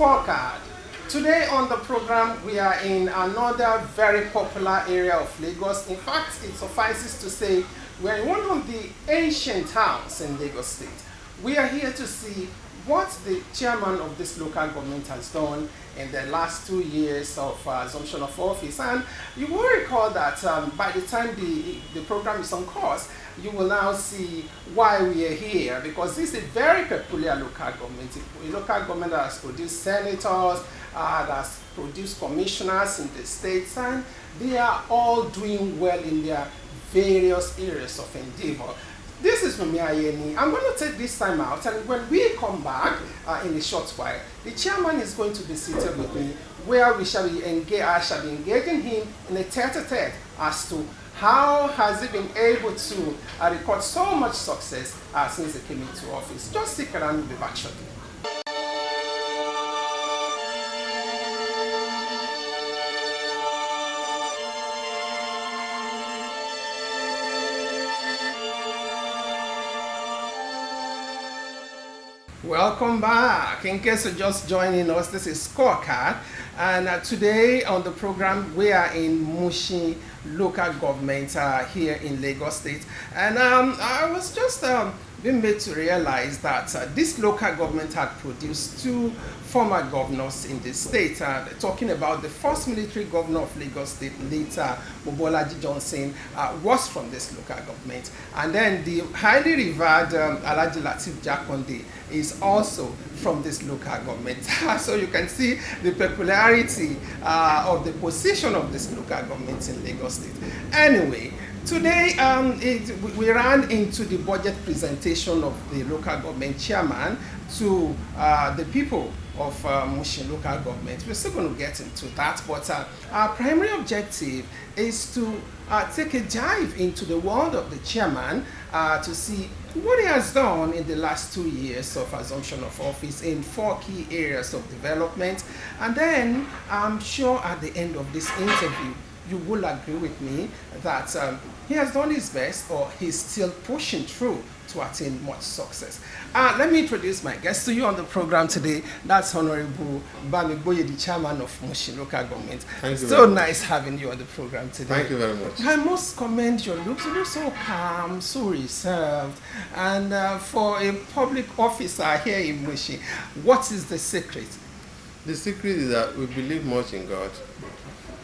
Scorecard. Today on the program, we are in another very popular area of Lagos. In fact, it suffices to say we are in one of the ancient towns in Lagos State. We are here to see what the chairman of this local government has done in the last 2 years of assumption of office. And you will recall that by the time the program is on course, you will now see why we are here, because this is a very peculiar local government, a local government that has produced senators, that has produced commissioners in the states, and they are all doing well in their various areas of endeavor. This is Mumi Ayeni. I'm going to take this time out, and when we come back in a short while, the chairman is going to be seated with me, where we shall be I shall be engaging him in a tete-a-tete as to how has he been able to record so much success since he came into office. Just stick around, we'll be back shortly. Welcome back. In case you're just joining us, this is Scorecard, and today on the program we are in Mushin local government here in Lagos State, and I was just being made to realize that this local government had produced two former governors in the state, talking about the first military governor of Lagos State, later Mobolaji Johnson, was from this local government, and then the highly revered Alhaji Lateef Jakonde is also from this local government. So you can see the peculiarity of the position of this local government in Lagos State. Anyway, today we ran into the budget presentation of the local government chairman to the people of Mushin local government. We're still going to get into that, but our primary objective is to take a dive into the world of the chairman to see what he has done in the last 2 years of assumption of office in 4 key areas of development. And then I'm sure at the end of this interview, you will agree with me that he has done his best, or he's still pushing through to attain much success. Let me introduce my guest to you on the program today. That's Honorable Bamigboye, the chairman of Mushin local government. Thank you. So nice having you on the program today. Thank you very much. I must commend your looks. You look so calm, so reserved, and for a public officer here in Mushin, what is the secret? The secret is that we believe much in God,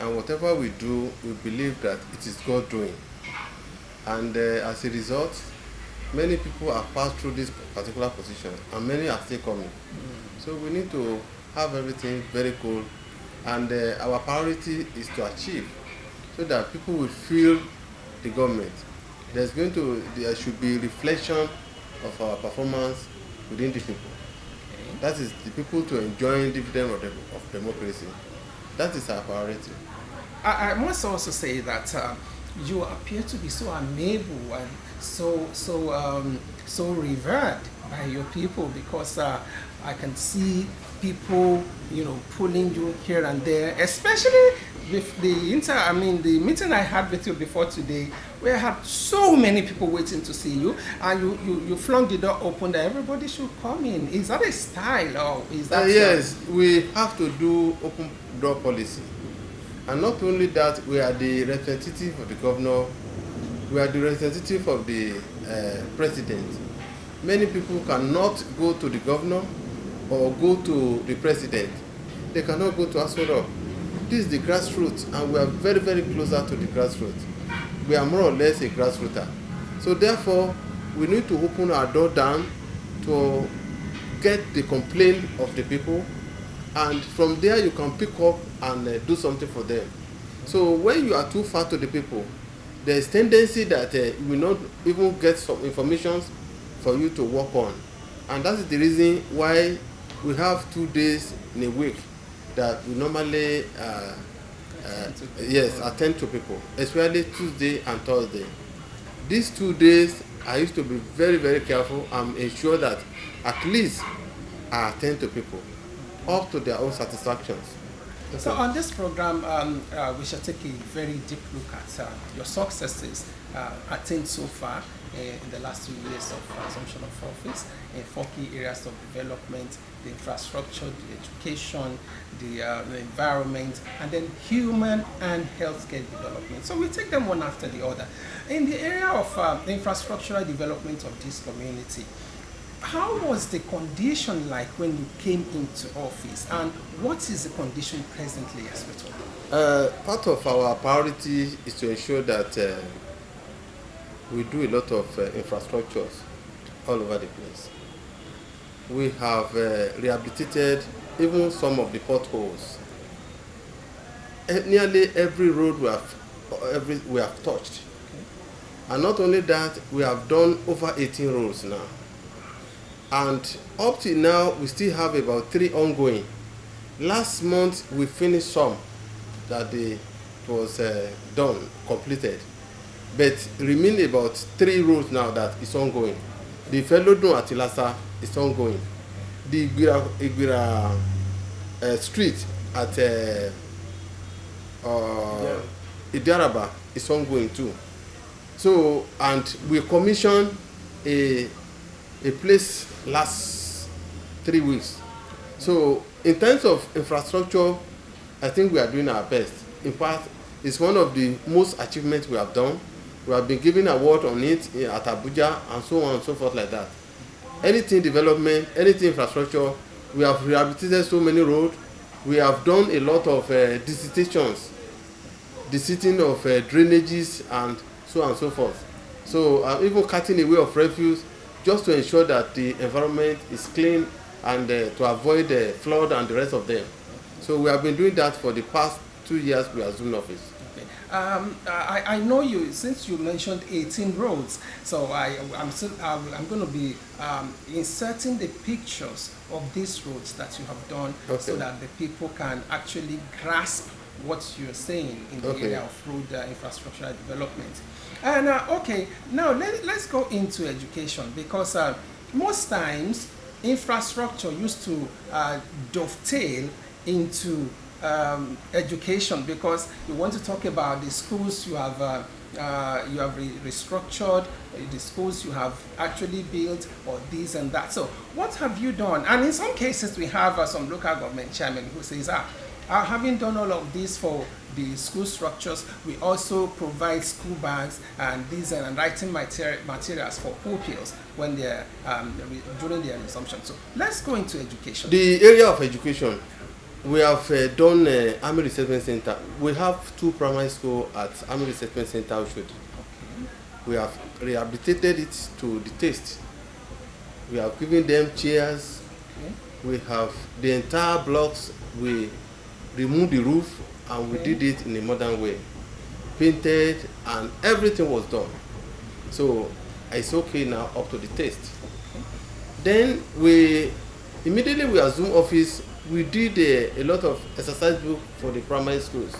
and whatever we do, we believe that it is God doing. And as a result, many people have passed through this particular position, and many are still coming. So we need to have everything very cool, and our priority is to achieve, so that people will feel the government. There should be reflection of our performance within the people. That is the people to enjoy dividend of democracy. That is our priority. I must also say that you appear to be so amiable and so revered by your people, because I can see people, pulling you here and there, especially with the meeting I had with you before today, where I had so many people waiting to see you, and you flung the door open that everybody should come in. Is that a style, or is that? Yes, we have to do open door policy. And not only that, we are the representative of the governor, we are the representative of the president. Many people cannot go to the governor or go to the president. They cannot go to Asoro. This is the grassroots, and we are very, very closer to the grassroots. We are more or less a grassrooter. So therefore, we need to open our door down to get the complaint of the people, and from there you can pick up and do something for them. So when you are too far to the people, there is tendency that you will not even get some information for you to work on. And that is the reason why we have 2 days in a week that we normally attend to people, especially Tuesday and Thursday. These 2 days I used to be very, very careful and ensure that at least I attend to people up to their own satisfactions. So on this program, we shall take a very deep look at your successes attained so far in the last 2 years of assumption of office in 4 key areas of development: the infrastructure, the education, the environment, and then human and healthcare development. So we take them one after the other. In the area of infrastructural development of this community, how was the condition like when you came into office, and what is the condition presently as we talk? Part of our priority is to ensure that we do a lot of infrastructures all over the place. We have rehabilitated even some of the potholes. Nearly every road we have touched. Okay. And not only that, we have done over 18 roads now. And up till now, we still have about 3 ongoing. Last month, we finished some that was done, completed. But remain about 3 roads now that is ongoing. The Felodun at Ilasa is ongoing. The Igbira street at Idiaraba is ongoing too. So, and we commissioned a place last 3 weeks. So in terms of infrastructure, I think we are doing our best. In fact, it's one of the most achievements we have done. We have been given award on it at Abuja and so on and so forth like that. Anything development, anything infrastructure, we have rehabilitated so many roads. We have done a lot of dissertations, deseating of drainages and so on and so forth. So even cutting away of refuse, just to ensure that the environment is clean and to avoid flood and the rest of them. So we have been doing that for the past 2 years we assumed office. Okay. I know you, since you mentioned 18 roads, so I'm going to be inserting the pictures of these roads that you have done, okay, so that the people can actually grasp what you're saying in the okay, area of road infrastructure development. And okay, now let's go into education, because most times infrastructure used to dovetail into education, because you want to talk about the schools you have restructured, the schools you have actually built, or this and that. So what have you done? And in some cases we have some local government chairman who says, having done all of this for the school structures, we also provide school bags and these and writing materials for pupils when they're during their resumption. So let's go into education. The area of education, we have done Army Resettlement Center. We have 2 primary schools at Army Resettlement Center, Oshodi. Okay. We have rehabilitated it to the taste. We have given them chairs. Okay. We have the entire blocks. We removed the roof and we did it in a modern way. Painted and everything was done. So it's okay now, up to the taste. Okay. Then we immediately assumed office. We did a lot of exercise book for the primary schools.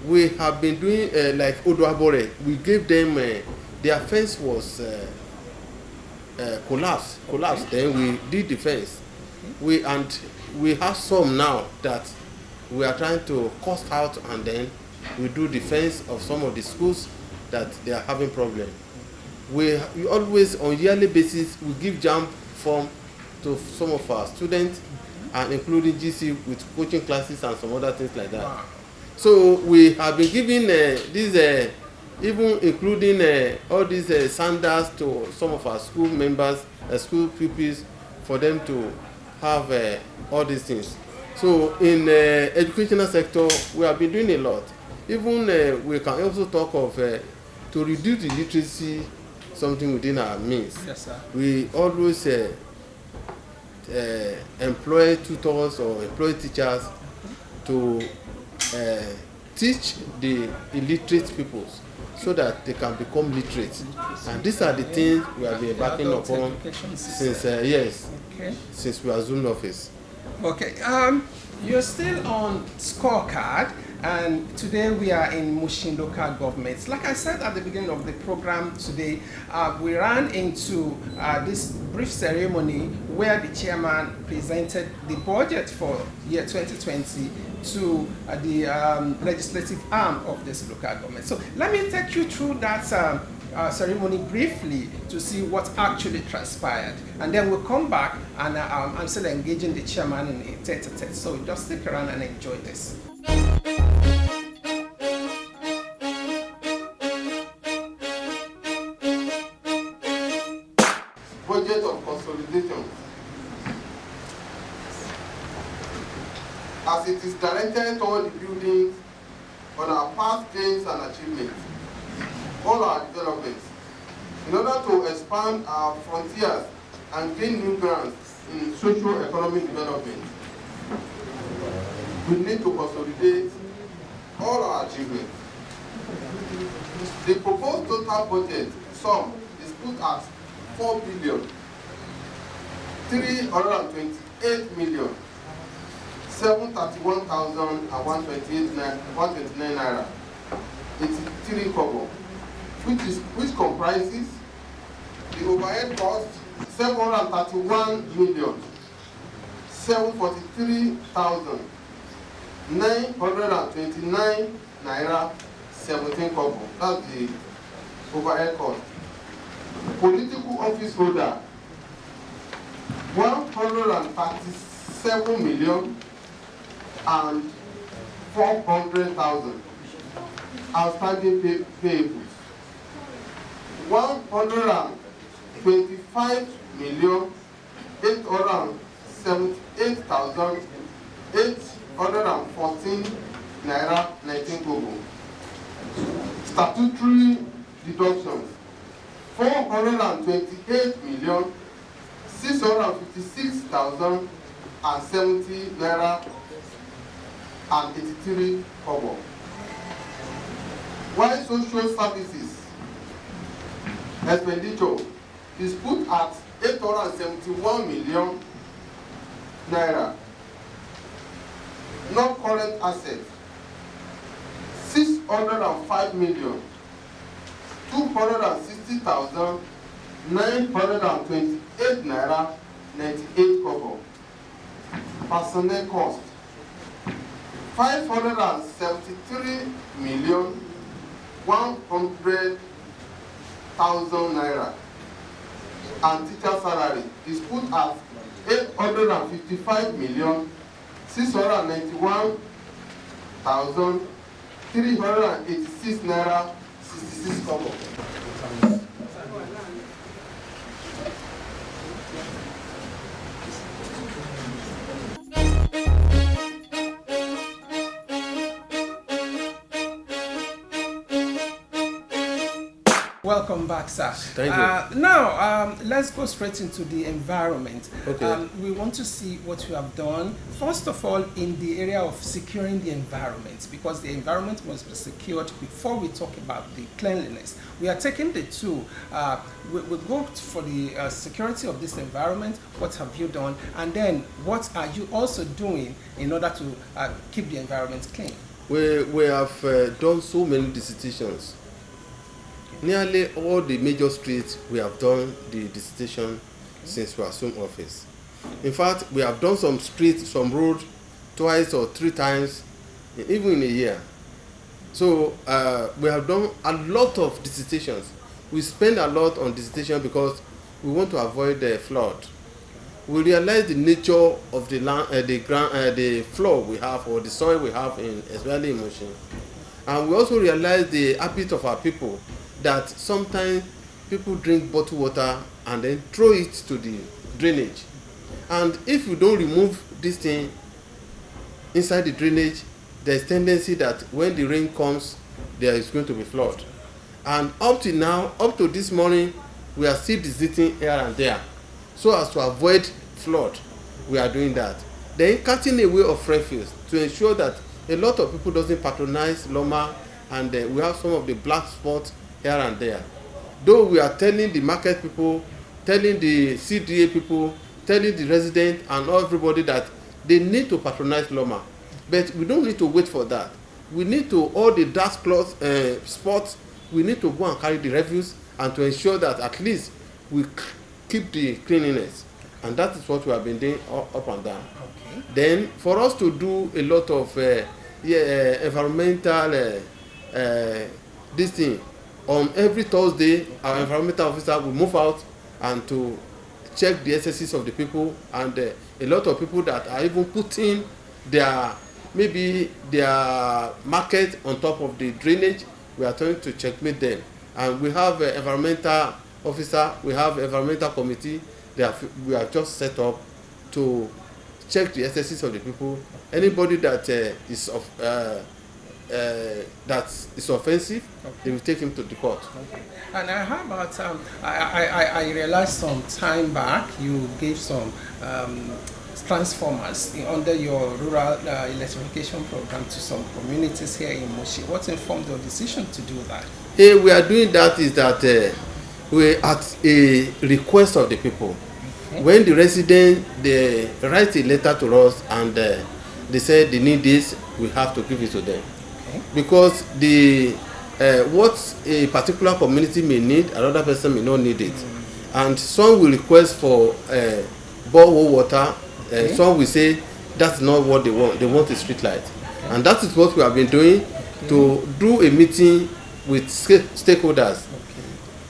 We have been doing like Odoabore. We gave them their fence was collapsed. Then we did the fence. We have some now that we are trying to cost out, and then we do defense of some of the schools that they are having problem. We always on yearly basis we give jam form to some of our students, and including GC with coaching classes and some other things like that. Wow. So we have been giving these even including all these sandals to some of our school members, school pupils, for them to have all these things. So in educational sector, we have been doing a lot. Even we can also talk of to reduce the literacy, something within our means. Yes, sir. We always employ tutors or employ teachers to teach the illiterate peoples so that they can become literate. And these are the things we have been embarking upon since since we assumed office. Okay, you're still on scorecard, and today we are in Mushin local government. Like I said at the beginning of the program today, we ran into this brief ceremony where the chairman presented the budget for year 2020 to the legislative arm of this local government. So let me take you through that ceremony briefly to see what actually transpired. And then we'll come back and I'm still engaging the chairman in a tete-a-tete. So just stick around and enjoy this. Budget of consolidation. As it is directed toward the building on our past gains and achievements, all our developments, in order to expand our frontiers and gain new grounds in socio-economic development, we need to consolidate all our achievements. The proposed total budget sum is put at 4 billion 328 million 731,129 naira 83 kobo, which comprises the overhead cost 731 million 743,929 naira 17 kobo. That's the overhead cost. Political office holder 137 million and 400,000 outstanding payables. 125 million 878,814 naira 19 kobo. Statutory deductions 428 million 656,070 naira and 83 kobo. While social services expenditure is put at 871 million naira. Non-current assets 605 million 260,928 naira 98 kobo. Personnel cost 573 million 100,000 naira, and teacher salary is put at 855 million 691,386 naira 66 kobo. Welcome back, sir. Thank you. Now, let's go straight into the environment. Okay. We want to see what you have done, first of all, in the area of securing the environment, because the environment must be secured before we talk about the cleanliness. We are taking the two. We'll go for the security of this environment. What have you done? And then, what are you also doing in order to keep the environment clean? We have done so many dissertations. Nearly all the major streets we have done the dissertation since we assumed office. In fact, we have done some streets, some roads twice or three times, even in a year. So we have done a lot of dissertations. We spend a lot on dissertation because we want to avoid the flood. We realize the nature of the land, the floor we have, or the soil we have, especially in Mushin. And we also realize the habit of our people, that sometimes people drink bottled water and then throw it to the drainage. And if you don't remove this thing inside the drainage, there's tendency that when the rain comes, there is going to be flood. And up to now, up to this morning, we are still visiting here and there. So as to avoid flood, we are doing that. Then cutting away of refuse to ensure that a lot of people doesn't patronize Loma, and we have some of the black spots here and there. Though we are telling the market people, telling the CDA people, telling the residents and everybody that they need to patronize Loma. But we don't need to wait for that. We need to, all the dark spots, we need to go and carry the refuse and to ensure that at least we keep the cleanliness. And that is what we have been doing up and down. Okay. Then for us to do a lot of environmental this thing, On every Thursday, our environmental officer will move out and to check the SSCs of the people, and a lot of people that are even putting their maybe their market on top of the drainage, we are trying to checkmate them. And we have environmental officer, we have environmental committee, we have just set up to check the SSCs of the people. Anybody that that is offensive, okay, they will take him to the court. Okay. And how about I realized some time back you gave some transformers under your rural electrification program to some communities here in Mushin. What informed your decision to do that? We are doing that is that we at a request of the people. Okay. When the residents they write a letter to us and they say they need this, we have to give it to them. Okay. Because the what a particular community may need, another person may not need it. And some will request for borehole water. Okay. Some will say that's not what they want. They want a street light. Okay. And that is what we have been doing, okay, to do a meeting with stakeholders, okay,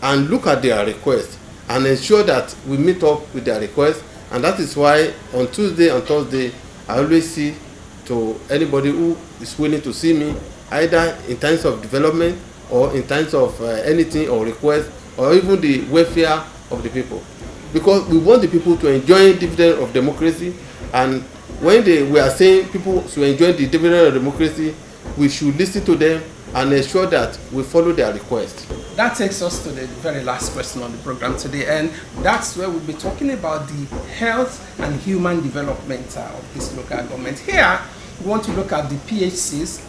and look at their request and ensure that we meet up with their request. And that is why on Tuesday and Thursday I always see to anybody who is willing to see me, either in terms of development or in terms of anything or request or even the welfare of the people, because we want the people to enjoy dividend of democracy. And when we are saying people should enjoy the dividend of democracy, we should listen to them and ensure that we follow their request. That takes us to the very last question on the program today, and that's where we'll be talking about the health and human development of this local government. Here, we want to look at the PHCs,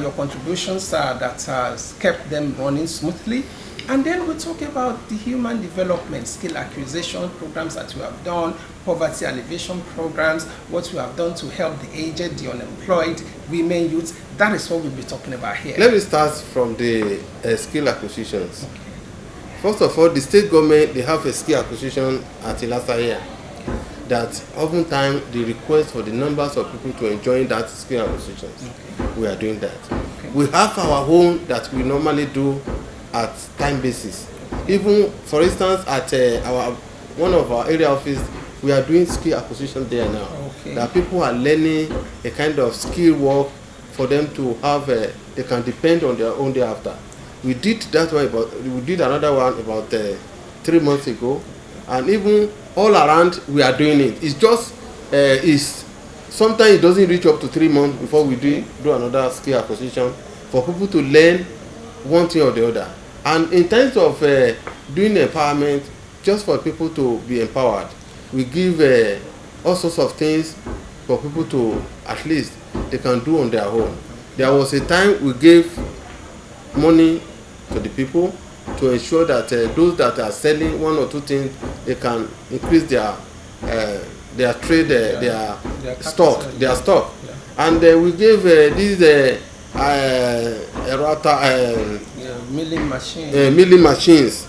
your contributions that has kept them running smoothly, and then we'll talk about the human development, skill acquisition programs that we have done, poverty alleviation programs, what we have done to help the aged, the unemployed, women, youths. That is what we'll be talking about here. Let me start from the skill acquisitions. Okay. First of all, the state government, they have a skill acquisition at Ilasa here. That oftentimes the request for the numbers of people to enjoy that skill acquisitions. Okay. We are doing that. Okay. We have our own that we normally do at time basis. Okay. Even, for instance, at one of our area office, we are doing skill acquisition there now. Okay. That people are learning a kind of skill work for them to have, they can depend on their own thereafter. We did that one we did another one about 3 months ago, and even all around we are doing it. It's just, sometimes it doesn't reach up to 3 months before we do another skill acquisition for people to learn one thing or the other. And in terms of doing empowerment, just for people to be empowered, we give all sorts of things for people to at least they can do on their own. There was a time we gave money to the people to ensure that those that are selling one or two things, they can increase their trade, their stock. Yeah. And we gave these milling machines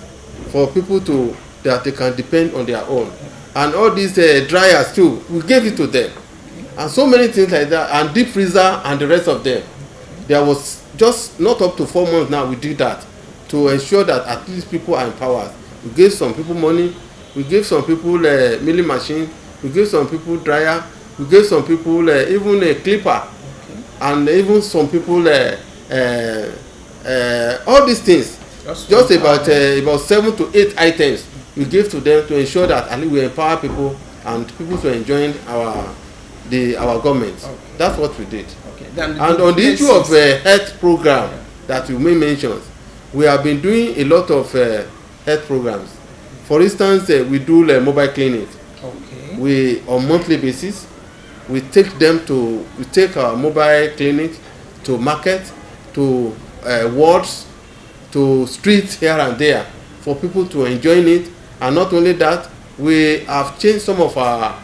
for people to that they can depend on their own. And all these dryers too, we gave it to them. And so many things like that, and deep freezer and the rest of them. There was just not up to 4 months now we did that to ensure that at least people are empowered. We gave some people money, we gave some people milling machine, we gave some people dryer, we gave some people even a clipper, okay, and even some people all these things. Just about 7 to 8 items we gave to them to ensure that at least we empower people and people to enjoy our government. Okay. That's what we did. Okay. And on the issue of health program, yeah, that you may mention, we have been doing a lot of health programs. For instance, we do mobile clinics. Okay. We on monthly basis we take our mobile clinic to market, to wards, to streets here and there for people to enjoy it. And not only that, we have changed some of our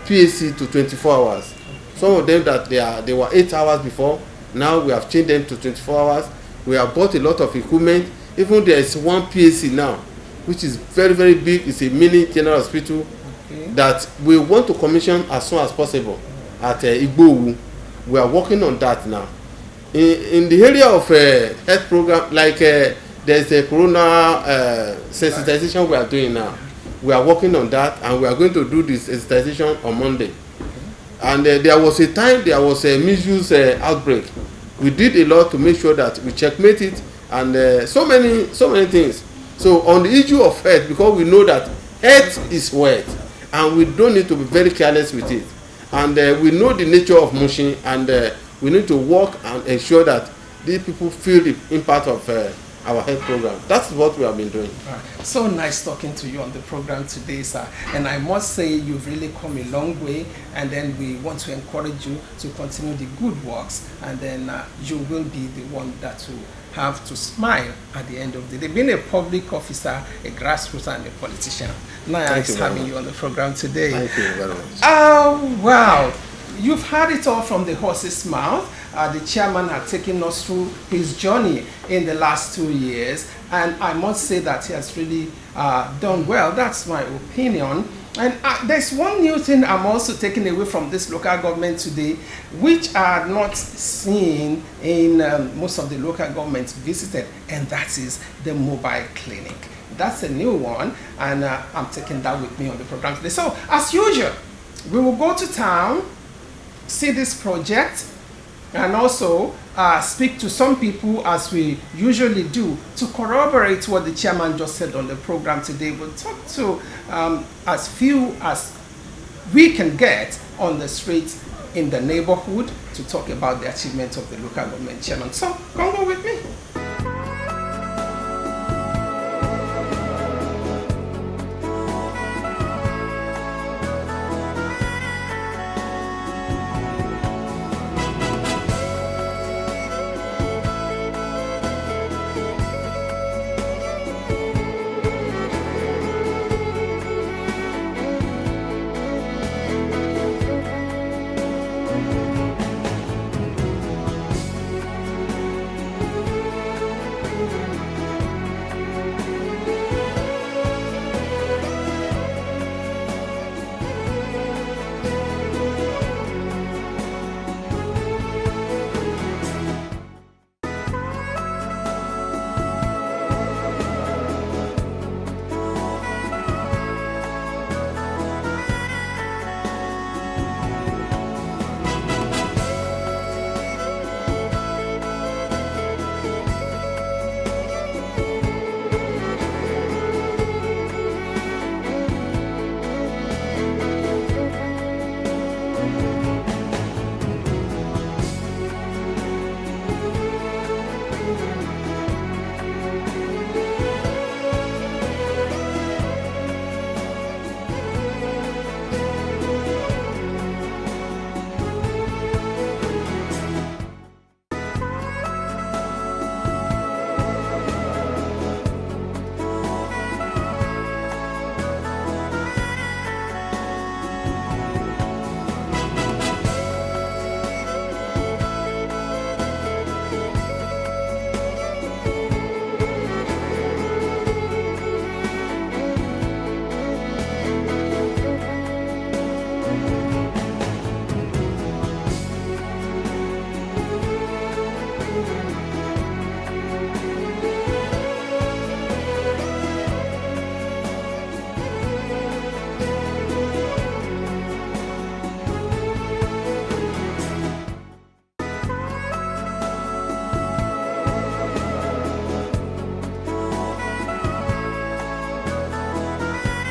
PAC to 24 hours. Some of them that they were 8 hours before, now we have changed them to 24 hours. We have bought a lot of equipment. Even there is one PAC now, which is very, very big. It's a mini general hospital, okay, that we want to commission as soon as possible at Igbowu. We are working on that now. In the area of health program, like the there's a corona sensitization we are doing now. We are working on that, and we are going to do this sensitization on Monday. And there was a time there was a misuse outbreak. We did a lot to make sure that we checkmate it, and so many things. So on the issue of health, because we know that health is wealth, and we don't need to be very careless with it. And we know the nature of mushin, and we need to work and ensure that these people feel the impact of our health program. That's what we have been doing. Right. So nice talking to you on the program today, sir. And I must say you've really come a long way, and then we want to encourage you to continue the good works, and then you will be the one that will have to smile at the end of the day. Being a public officer, a grassroots, and a politician. Nice having you on the program today. Thank you very much. Oh, wow. You've heard it all from the horse's mouth. The chairman had taken us through his journey in the last 2 years, and I must say that he has really done well. That's my opinion. And there's one new thing I'm also taking away from this local government today, which are not seen in most of the local governments visited, and that is the mobile clinic. That's a new one, and I'm taking that with me on the program today. So, as usual, we will go to town, see this project, and also speak to some people, as we usually do, to corroborate what the chairman just said on the program today. We'll talk to as few as we can get on the streets in the neighborhood to talk about the achievements of the local government chairman. So come go with me.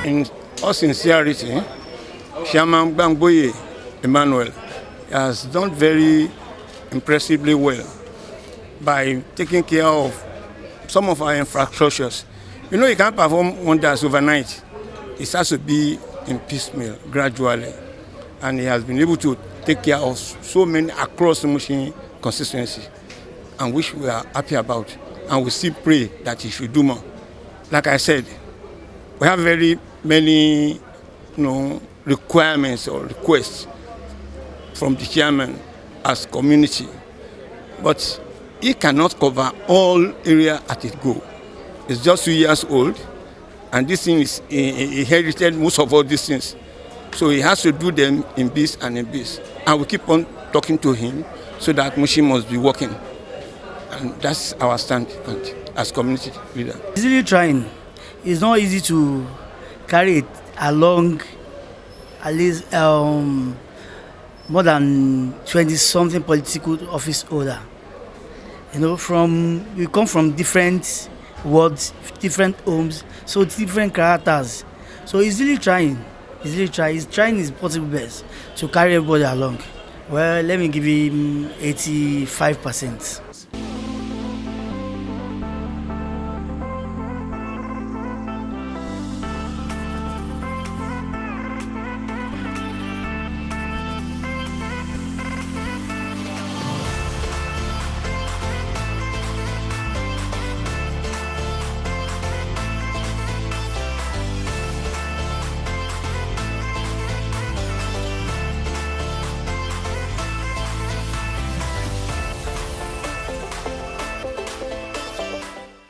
In all sincerity, Chairman Bamigboye Emmanuel has done very impressively well by taking care of some of our infrastructures. You know, you can't perform wonders overnight. It has to be in piecemeal, gradually. And he has been able to take care of so many across the Mushin constituency, and which we are happy about. And we still pray that he should do more. Like I said, we have very many requirements or requests from the chairman as community. But he cannot cover all area at it go. It's just 2 years old, and this thing is he inherited most of all these things. So he has to do them in bis and in bis. And we keep on talking to him so that Mushin must be working. And that's our standpoint. as community leader. It's really trying. It's not easy to carry it along at least more than 20-something political office holder. You know, we come from different worlds, different homes, so different characters. So he's really trying. He's trying his possible best to carry everybody along. Well, let me give him 85%.